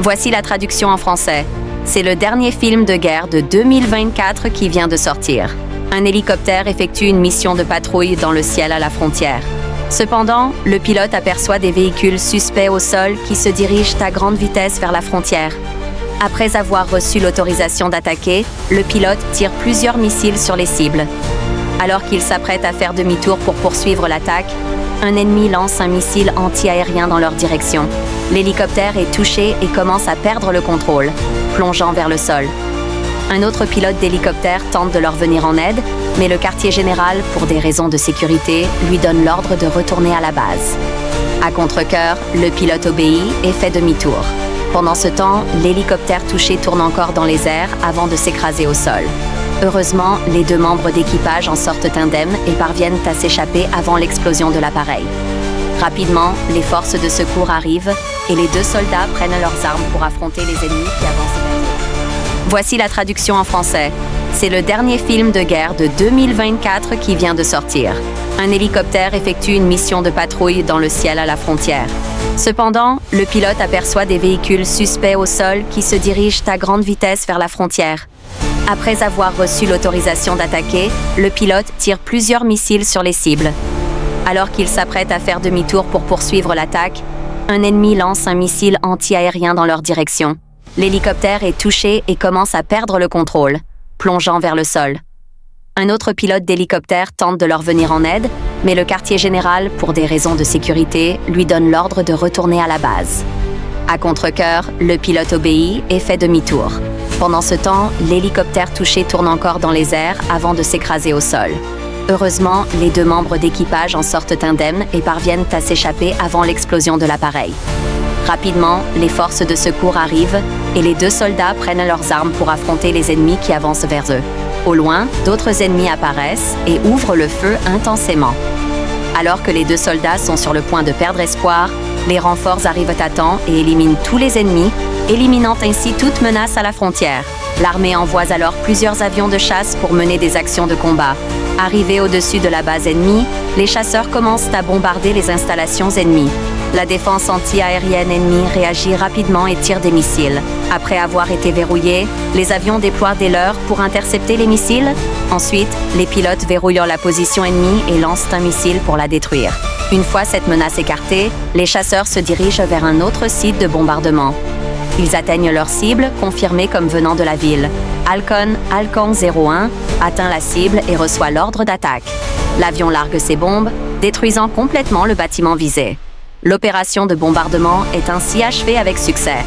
Voici la traduction en français. C'est le dernier film de guerre de 2024 qui vient de sortir. Un hélicoptère effectue une mission de patrouille dans le ciel à la frontière. Cependant, le pilote aperçoit des véhicules suspects au sol qui se dirigent à grande vitesse vers la frontière. Après avoir reçu l'autorisation d'attaquer, le pilote tire plusieurs missiles sur les cibles. Alors qu'il s'apprête à faire demi-tour pour poursuivre l'attaque, un ennemi lance un missile anti-aérien dans leur direction. L'hélicoptère est touché et commence à perdre le contrôle, plongeant vers le sol. Un autre pilote d'hélicoptère tente de leur venir en aide, mais le quartier général, pour des raisons de sécurité, lui donne l'ordre de retourner à la base. À contre-cœur, le pilote obéit et fait demi-tour. Pendant ce temps, l'hélicoptère touché tourne encore dans les airs avant de s'écraser au sol. Heureusement, les deux membres d'équipage en sortent indemnes et parviennent à s'échapper avant l'explosion de l'appareil. Rapidement, les forces de secours arrivent et les deux soldats prennent leurs armes pour affronter les ennemis qui avancent vers eux. Voici la traduction en français. C'est le dernier film de guerre de 2024 qui vient de sortir. Un hélicoptère effectue une mission de patrouille dans le ciel à la frontière. Cependant, le pilote aperçoit des véhicules suspects au sol qui se dirigent à grande vitesse vers la frontière. Après avoir reçu l'autorisation d'attaquer, le pilote tire plusieurs missiles sur les cibles. Alors qu'il s'apprête à faire demi-tour pour poursuivre l'attaque, un ennemi lance un missile anti-aérien dans leur direction. L'hélicoptère est touché et commence à perdre le contrôle, plongeant vers le sol. Un autre pilote d'hélicoptère tente de leur venir en aide, mais le quartier général, pour des raisons de sécurité, lui donne l'ordre de retourner à la base. À contre-cœur, le pilote obéit et fait demi-tour. Pendant ce temps, l'hélicoptère touché tourne encore dans les airs avant de s'écraser au sol. Heureusement, les deux membres d'équipage en sortent indemnes et parviennent à s'échapper avant l'explosion de l'appareil. Rapidement, les forces de secours arrivent et les deux soldats prennent leurs armes pour affronter les ennemis qui avancent vers eux. Au loin, d'autres ennemis apparaissent et ouvrent le feu intensément. Alors que les deux soldats sont sur le point de perdre espoir, les renforts arrivent à temps et éliminent tous les ennemis, éliminant ainsi toute menace à la frontière. L'armée envoie alors plusieurs avions de chasse pour mener des actions de combat. Arrivés au-dessus de la base ennemie, les chasseurs commencent à bombarder les installations ennemies. La défense anti-aérienne ennemie réagit rapidement et tire des missiles. Après avoir été verrouillés, les avions déploient des leurres pour intercepter les missiles. Ensuite, les pilotes verrouillent la position ennemie et lancent un missile pour la détruire. Une fois cette menace écartée, les chasseurs se dirigent vers un autre site de bombardement. Ils atteignent leur cible, confirmée comme venant de la ville. Halcon 01 atteint la cible et reçoit l'ordre d'attaque. L'avion largue ses bombes, détruisant complètement le bâtiment visé. L'opération de bombardement est ainsi achevée avec succès.